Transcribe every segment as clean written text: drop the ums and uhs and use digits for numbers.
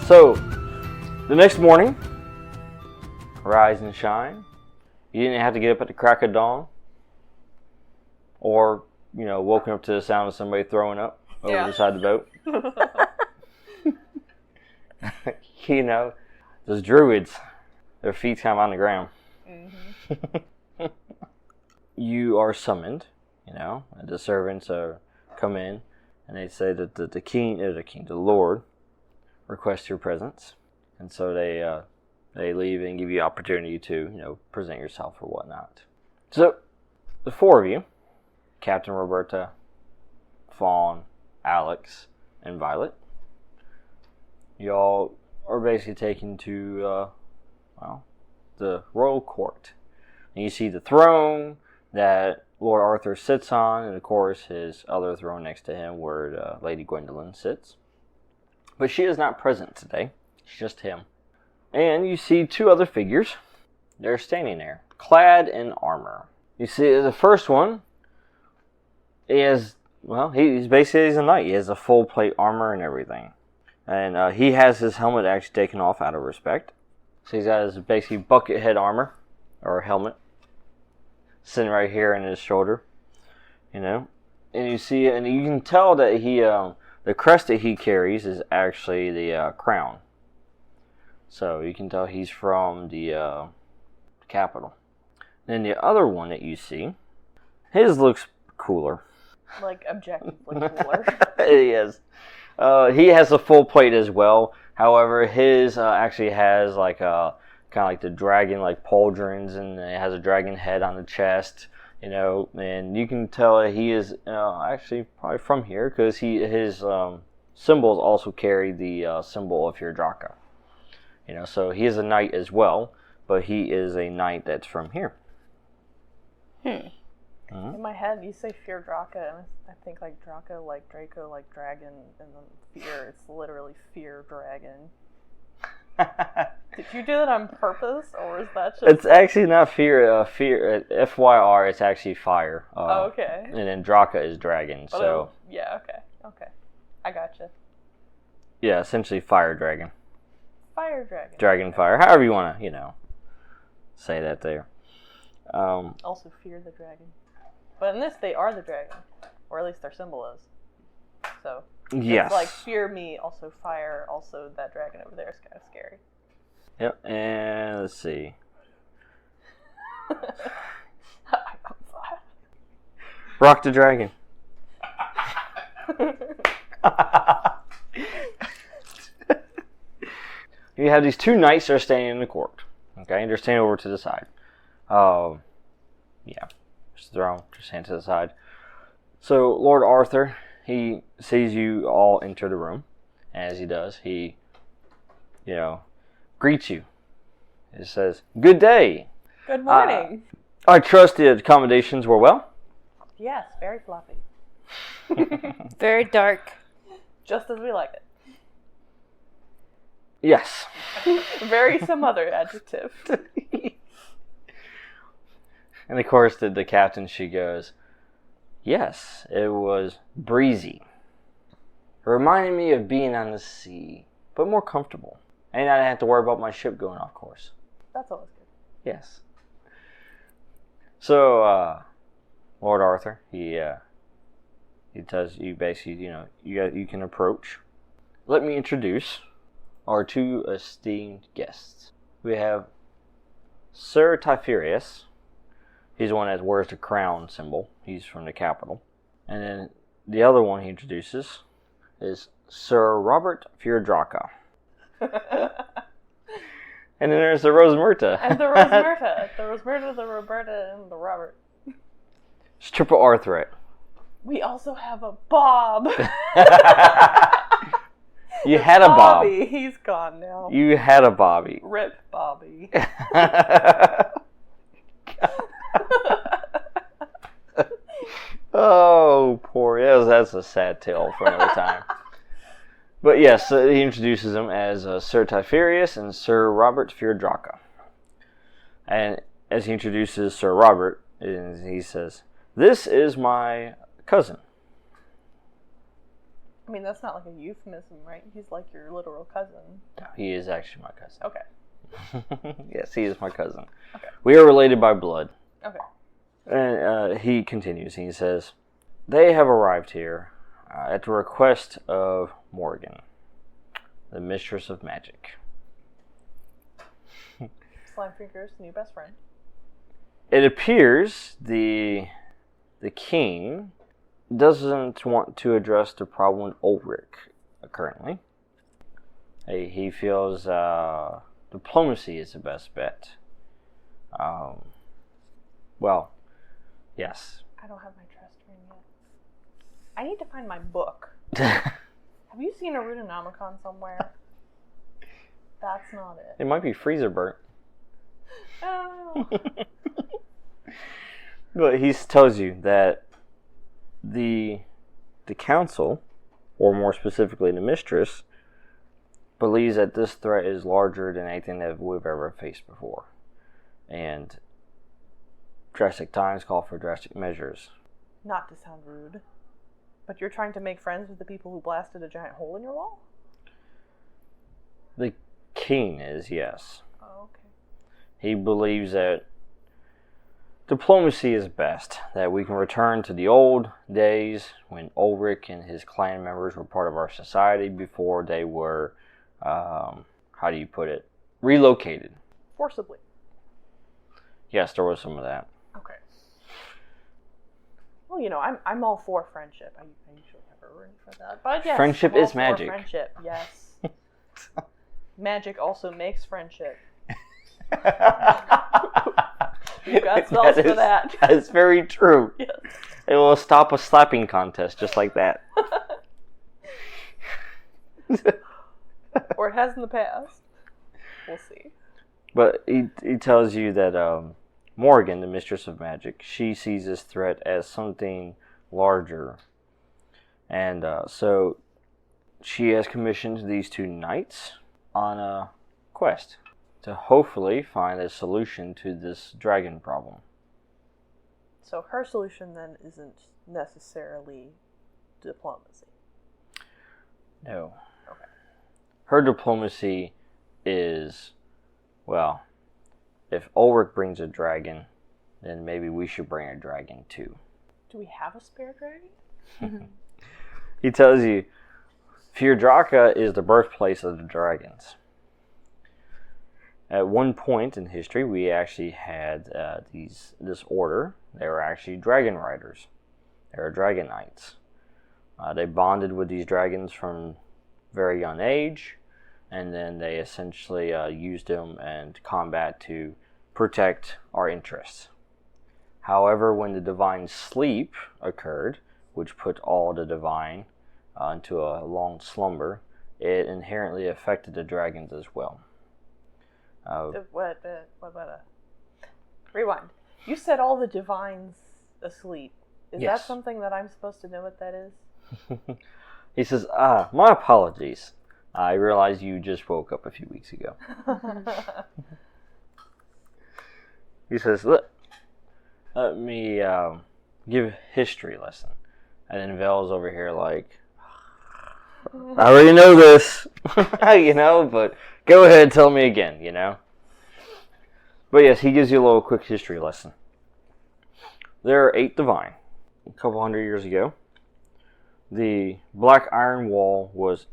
So, the next morning, rise and shine. You didn't have to get up at the crack of dawn. Or, woken up to the sound of somebody throwing up over the side of the boat. Those druids, their feet's kind of on the ground. Mm-hmm. You are summoned, and the servants come in, and they say that the Lord, requests your presence. And so they leave and give you opportunity to, present yourself or whatnot. So, the four of you, Captain Roberta, Fawn, Alex, and Violet, y'all are basically taken to, the royal court. And you see the throne that Lord Arthur sits on, and of course his other throne next to him where Lady Gwendolyn sits. But she is not present today. It's just him. And you see two other figures. They're standing there, clad in armor. You see the first one is, he's a knight. He has a full plate armor and everything. And he has his helmet actually taken off out of respect. So he's got his basically bucket head armor, or helmet, sitting right here in his shoulder. And you see, and you can tell that he, the crest that he carries is actually the crown. So you can tell he's from the capital. Then the other one that you see, his looks cooler. Like objectively cooler. He is. He has a full plate as well. However, his actually has like kind of like the dragon like pauldrons, and it has a dragon head on the chest. And you can tell that he is actually probably from here because his symbols also carry the symbol of Fyrdraca. So he is a knight as well, but he is a knight that's from here. Mm-hmm. In my head, you say Fyrdraca, and I think like Draca, like Draco, like dragon, and then fear. It's literally fear dragon. Did you do that on purpose, or is that just... It's actually not fear. Fear. FYR, it's actually fire. Okay. And then Draca is dragon. But so. Okay. I gotcha. Yeah, essentially fire dragon. Fire dragon. Dragon fire. However you want to, say that there. Also fear the dragon. But in this, they are the dragon. Or at least their symbol is. So. Yes. It's like fear me, also fire, also that dragon over there is kind of scary. Yep, and let's see. Rock the dragon. You have these two knights that are standing in the court. Okay, they're standing over to the side. Just the throne, just stand to the side. So, Lord Arthur, he sees you all enter the room. As he does, he, greets you. He says, "Good day. Good morning. I trust the accommodations were well?" Yes, very fluffy. Very dark. Just as we like it. Yes. Very some other adjective. And of course, the captain, she goes, "Yes, it was breezy. It reminded me of being on the sea, but more comfortable. And I didn't have to worry about my ship going off course." That's always good. Yes. So, Lord Arthur, he tells you basically, you can approach. Let me introduce our two esteemed guests. We have Sir Typherius. He's the one that wears the crown symbol. He's from the capital. And then the other one he introduces is Sir Robert Fyrdraca. And then there's the Rosemerta. And the Rosemerta. The Rosemerta, the Roberta, and the Robert. It's triple Arthurite. We also have a Bob. You had a Bob. Bobby, he's gone now. You had a Bobby. Rip Bobby. Oh, poor. That's a sad tale for another time. But yes, he introduces them as Sir Typherius and Sir Robert Fyrdraca. And as he introduces Sir Robert, he says, "This is my cousin." I mean, that's not like a euphemism, right? He's like your literal cousin. No, he is actually my cousin. Okay. Yes, he is my cousin. Okay. We are related by blood. Okay. And he continues. He says, they have arrived here at the request of Morgan, the mistress of magic. Slimefinger's new best friend. It appears the king doesn't want to address the problem with Ulrich currently. He feels diplomacy is the best bet. Well, yes. I don't have my trust ring yet. I need to find my book. Have you seen a Rudinomicon somewhere? That's not it. It might be freezer burnt. Oh. But he tells you that the council, or more specifically the mistress, believes that this threat is larger than anything that we've ever faced before. And drastic times call for drastic measures. Not to sound rude, but you're trying to make friends with the people who blasted a giant hole in your wall? The king is, yes. Oh, okay. He believes that diplomacy is best, that we can return to the old days when Ulrich and his clan members were part of our society before they were, how do you put it, relocated. Forcibly. Yes, there was some of that. Okay. Well, you know, I'm all for friendship. I usually have a room for that. But yes, Friendship I'm all is magic. For friendship, yes. Magic also makes friendship. You've got spells for that. That is very true. Yes. It will stop a slapping contest just like that. Or it has in the past. We'll see. But he tells you that Morgan, the mistress of magic, she sees this threat as something larger. And so she has commissioned these two knights on a quest to hopefully find a solution to this dragon problem. So her solution then isn't necessarily diplomacy. No. Okay. Her diplomacy is, well, if Ulrich brings a dragon, then maybe we should bring a dragon too. Do we have a spare dragon? He tells you, Fyrdraca is the birthplace of the dragons. At one point in history, we actually had this order. They were actually dragon riders. They were dragon knights. They bonded with these dragons from very young age, and then they essentially used them in combat to protect our interests. However, when the divine sleep occurred, which put all the divine into a long slumber, it inherently affected the dragons as well. Rewind. You said all the divines asleep. Is Yes. that something that I'm supposed to know what that is? He says, my apologies. I realized you just woke up a few weeks ago. He says, let me give a history lesson. And then Vel's over here like, I already know this, but go ahead and tell me again, But yes, he gives you a little quick history lesson. There are 8 divine. A couple hundred years ago, the Black Iron Wall was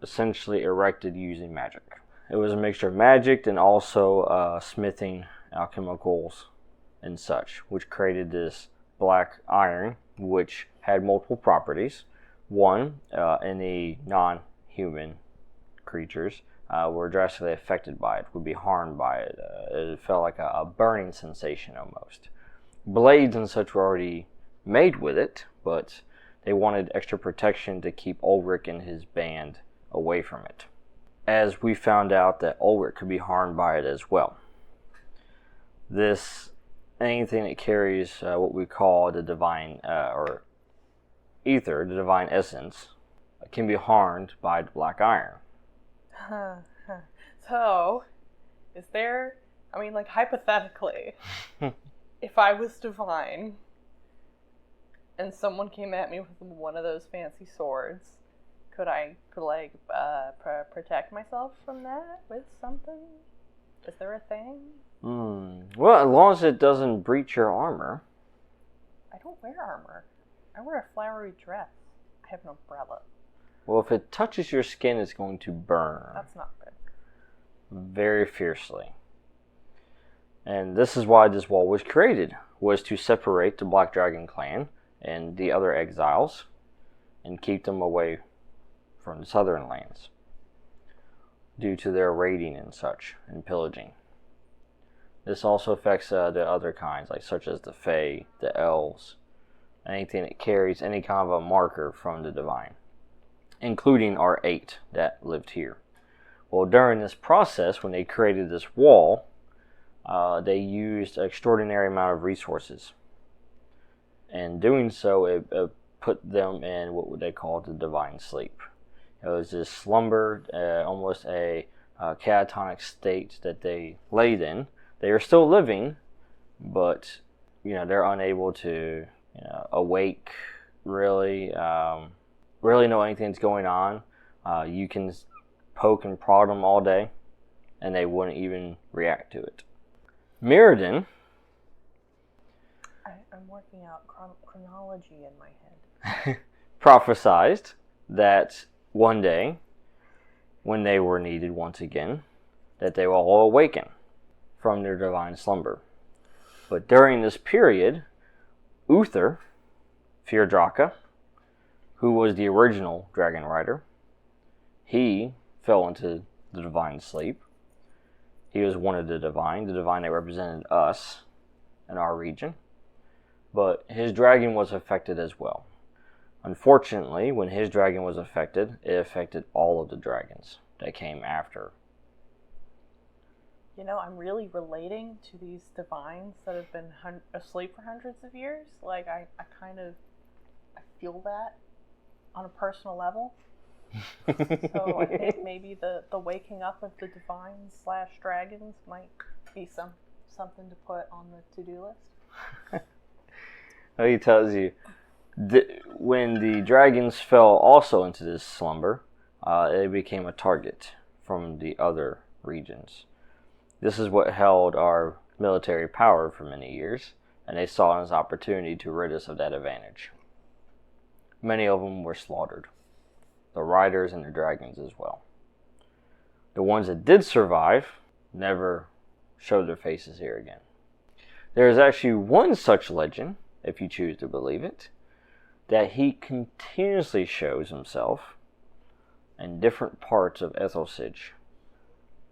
essentially erected using magic. It was a mixture of magic and also smithing, alchemicals, and such, which created this black iron, which had multiple properties. One, any non-human creatures were drastically affected by it, would be harmed by it. It felt like a burning sensation almost. Blades and such were already made with it, but they wanted extra protection to keep Ulrich and his band away from it. As we found out that Ulrich could be harmed by it as well. Anything that carries what we call the divine, or ether, the divine essence, can be harmed by the black iron. So, is there, hypothetically, if I was divine, and someone came at me with one of those fancy swords, Could I protect myself from that with something? Is there a thing? Well, as long as it doesn't breach your armor. I don't wear armor. I wear a flowery dress. I have an umbrella. Well, if it touches your skin, it's going to burn. That's not good. Very fiercely. And this is why this wall was created, was to separate the Black Dragon clan and the other exiles and keep them away from the southern lands due to their raiding and such and pillaging. This also affects the other kinds, like such as the Fae, the Elves, anything that carries any kind of a marker from the divine, including our 8 that lived here. Well, during this process, when they created this wall, they used an extraordinary amount of resources. And doing so, it put them in what they call the divine sleep. It was this slumber, almost a catatonic state that they laid in. They are still living, but they're unable to awake, really know anything's going on. You can poke and prod them all day, and they wouldn't even react to it. Mirrodin. I'm working out chronology in my head. Prophesized that one day, when they were needed once again, that they will all awaken from their divine slumber. But during this period, Uther, Fyrdraca, who was the original dragon rider, he fell into the divine sleep. He was one of the divine that represented us in our region. But his dragon was affected as well. Unfortunately, when his dragon was affected, it affected all of the dragons that came after. I'm really relating to these divines that have been asleep for hundreds of years. Like, I feel that on a personal level. So I think maybe the waking up of the divines / dragons might be something to put on the to-do list. He tells you, when the dragons fell also into this slumber, it became a target from the other regions. This is what held our military power for many years, and they saw it as an opportunity to rid us of that advantage. Many of them were slaughtered, the riders and the dragons as well. The ones that did survive never showed their faces here again. There is actually one such legend, if you choose to believe it, that he continuously shows himself in different parts of Ethelsage,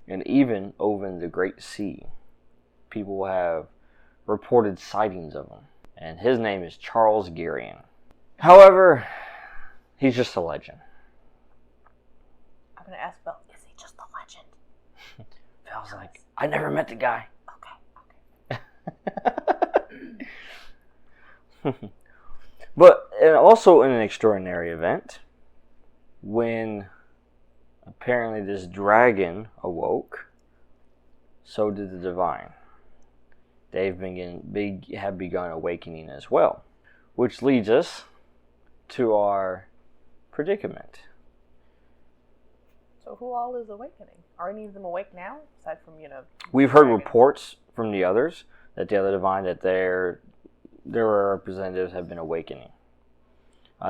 and even over in the Great Sea. People have reported sightings of him, and his name is Charles Girion. However, he's just a legend. I'm going to ask Belle, is he just a legend? Belle's like, I never met the guy. Okay. But also in an extraordinary event, when apparently this dragon awoke, so did the divine. They have begun awakening as well, which leads us to our predicament. So who all is awakening? Are any of them awake now? Aside from, We've heard reports from the others that the other divine, that their representatives have been awakening.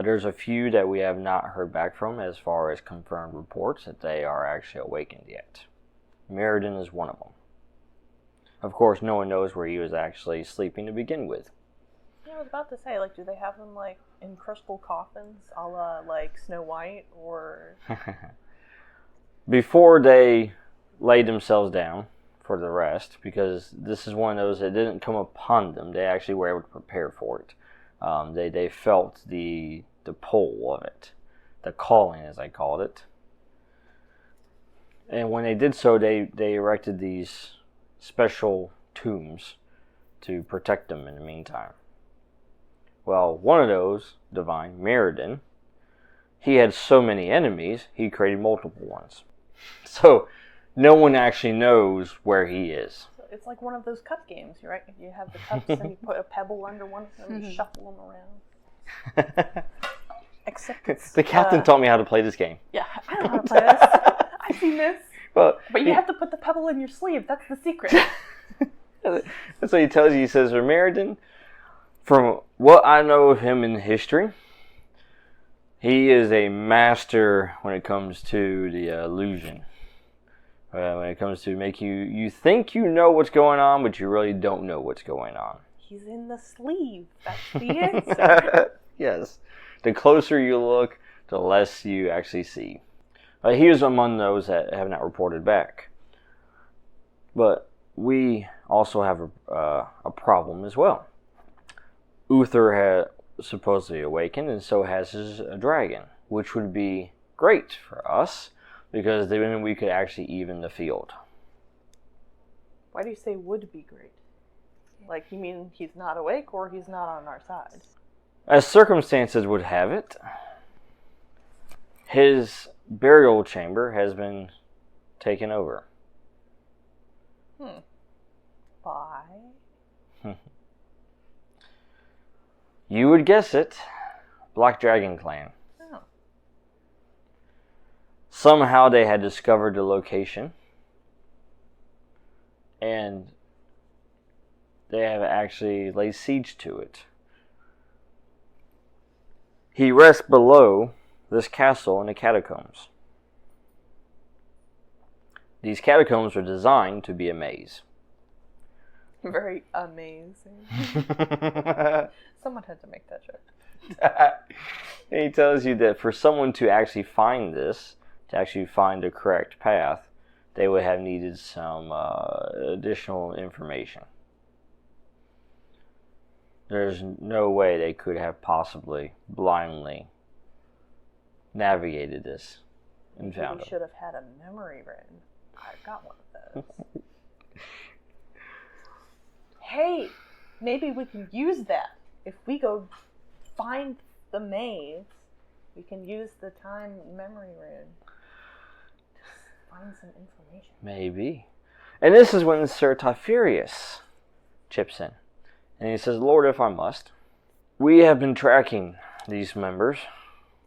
There's a few that we have not heard back from as far as confirmed reports that they are actually awakened yet. Mirrodin is one of them. Of course, no one knows where he was actually sleeping to begin with. Yeah, I was about to say, do they have them, in crystal coffins, a la, Snow White, or... Before they laid themselves down for the rest, because this is one of those that didn't come upon them, they actually were able to prepare for it. They felt the pull of it, the calling, as I called it. And when they did so, they erected these special tombs to protect them in the meantime. Well, one of those, divine Mirrodin, he had so many enemies, he created multiple ones. So, no one actually knows where he is. It's like one of those cup games, right? You have the cups and you put a pebble under one of them and you shuffle them around. Acceptance. The captain taught me how to play this game. Yeah, I don't know how to play this. I've seen this. Well, But you have to put the pebble in your sleeve. That's the secret. that's what he tells you. He says, Meriden, from what I know of him in history, he is a master when it comes to the illusion. When it comes to make you think you know what's going on, but you really don't know what's going on. He's in the sleeve. That's the answer. Yes. The closer you look, the less you actually see. He is among those that have not reported back. But we also have a problem as well. Uther had supposedly awakened, and so has his dragon, which would be great for us, because then we could actually even the field. Why do you say would be great? Like, you mean he's not awake or he's not on our side? As circumstances would have it, his burial chamber has been taken over. By? You would guess it. Black Dragon Clan. Oh. Somehow they had discovered the location, and they have actually laid siege to it. He rests below this castle in the catacombs. These catacombs are designed to be a maze. Very amazing. Someone had to make that joke. And he tells you that for someone to actually find this, to actually find the correct path, they would have needed some additional information. There's no way they could have possibly blindly navigated this and found We it. should have had a memory ring. I've got one of those. Hey, maybe we can use that. If we go find the maze, we can use the time memory rune to find some information. Maybe. And this is when Sir Typherius chips in. And he says, Lord, if I must, we have been tracking these members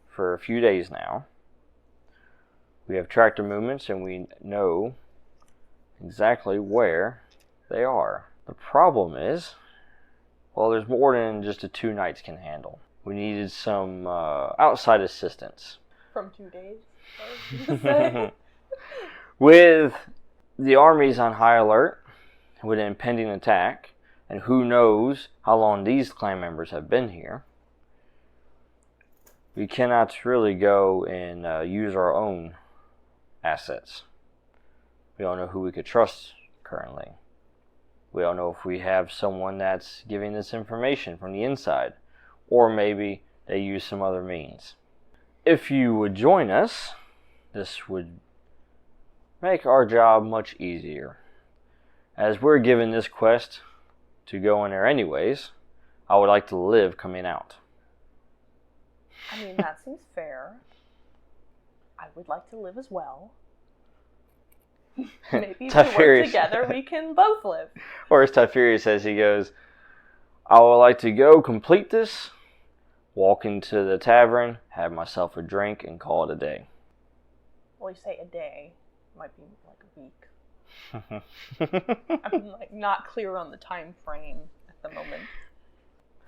for a few days now. We have tracked their movements and we know exactly where they are. The problem is, well, there's more than just the 2 nights can handle. We needed some outside assistance. From 2 days? With the armies on high alert, with an impending attack, and who knows how long these clan members have been here, we cannot really go and use our own assets. We don't know who we could trust currently. We don't know if we have someone that's giving this information from the inside, or maybe they use some other means. If you would join us, this would make our job much easier. As we're given this quest to go in there anyways, I would like to live coming out. I mean, that seems fair. I would like to live as well. Maybe if we work together, we can both live. Or as Typherius says, he goes, I would like to go complete this, walk into the tavern, have myself a drink, and call it a day. Well, you say a day. Might be like a week. I'm like not clear on the time frame at the moment.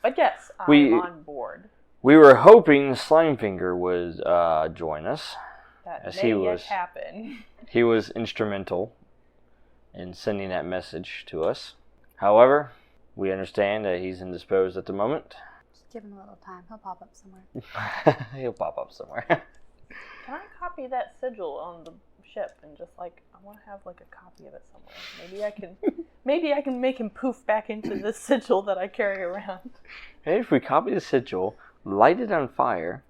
But yes, I'm on board. We were hoping Slimefinger would join us. That as may yet happen. He was instrumental in sending that message to us. However, we understand that he's indisposed at the moment. Just give him a little time. He'll pop up somewhere. He'll pop up somewhere. Can I copy that sigil on the ship and just I want to have a copy of it somewhere. Maybe I can make him poof back into this sigil that I carry around. Hey, if we copy the sigil, light it on fire,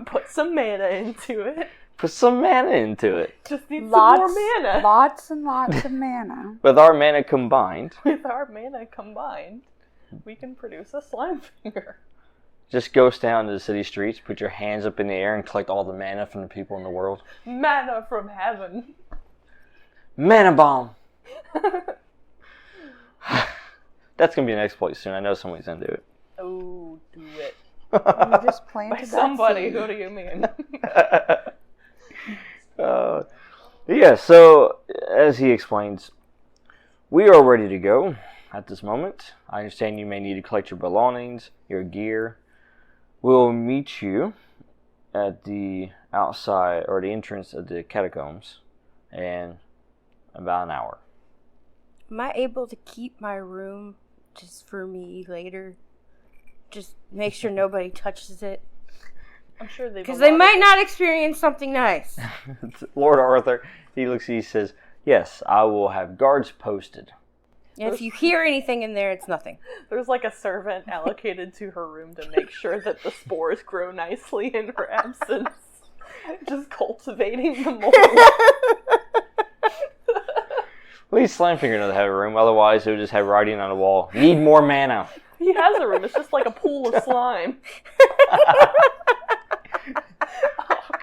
put some mana into it. Put some mana into it. Just need some more mana. Lots and lots of mana. With our mana combined. With our mana combined, we can produce a slime finger. Just go down to the city streets, put your hands up in the air, and collect all the mana from the people in the world. Mana from heaven. Mana bomb! That's going to be an exploit soon. I know somebody's going to do it. Oh, do it. You just planted By that somebody, seed. who do you mean? Yeah, so as he explains, we are ready to go at this moment. I understand you may need to collect your belongings, your gear. We'll meet you at the outside or the entrance of the catacombs in about an hour. Am I able to keep my room just for me later? Just make sure nobody touches it. I'm sure they've. Because they might not experience something nice. Lord Arthur, he looks at you and says, yes, I will have guards posted. And if you hear anything in there, it's nothing. There's like a servant allocated to her room to make sure that the spores grow nicely in her absence. Just cultivating the mold. At least Slimefinger doesn't have a room, otherwise it would just have writing on the wall, need more mana. He has a room, it's just like a pool of slime. Oh,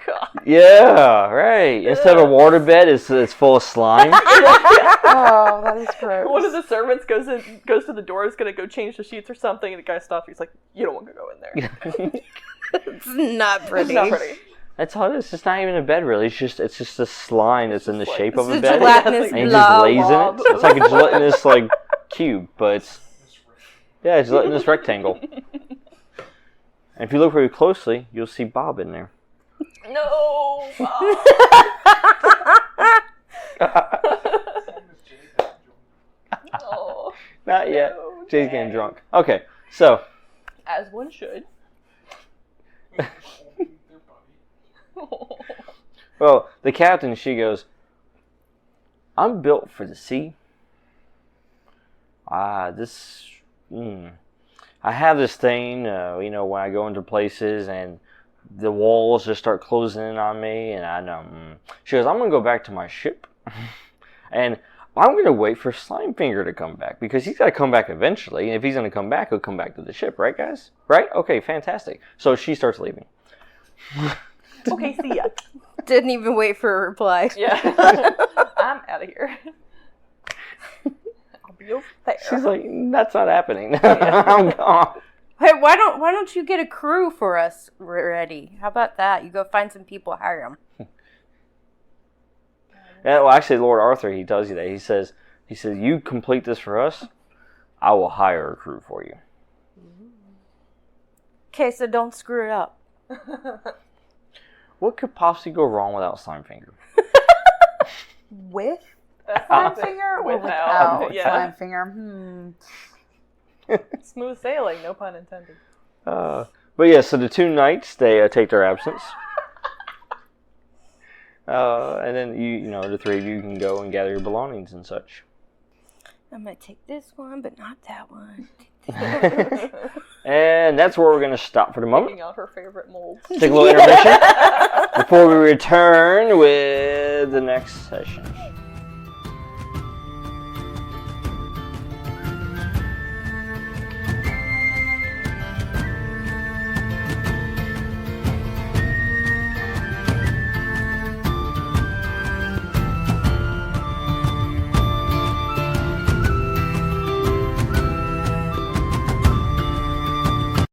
God. Yeah, right. Instead of a waterbed, it's full of slime. Oh, that is gross. One of the servants goes to the door, is gonna go change the sheets or something, and the guy stops. He's like, "You don't want to go in there. It's not pretty. It's not pretty." That's all it is. It's not even a bed, really. It's just a slime that's in the shape of a It's a bed. gelatinous And he just blob. lays in it. It's like a gelatinous cube, but it's a gelatinous rectangle. And if you look very closely, you'll see Bob in there. No. Oh, Not yet. no, Jay's dang. getting drunk. Okay, so As one should. well, the captain, she goes, I'm built for the sea. I have this thing, when I go into places and the walls just start closing in on me, and I know. She goes, I'm going to go back to my ship, and I'm going to wait for Slimefinger to come back, because he's got to come back eventually, and if he's going to come back, he'll come back to the ship, right, guys? Right? Okay, fantastic. So she starts leaving. Okay, see ya. Didn't even wait for a reply. Yeah. I'm out of here. I'll be over there. She's like, that's not happening. I'm gone. Hey, why don't you get a crew for us ready? How about that? You go find some people, hire them. Yeah, well, actually, Lord Arthur, he tells you that. He says, you complete this for us, I will hire a crew for you. Okay, so don't screw it up. What could possibly go wrong without Slimefinger? With That's Slimefinger or without, without yeah. Slimefinger? Smooth sailing, no pun intended. But yeah, so the two knights, they take their absence. And then, the three of you can go and gather your belongings and such. I'm going to take this one, but not that one. And that's where we're going to stop for the moment. Picking out her favorite molds. Take a little intermission before we return with the next session.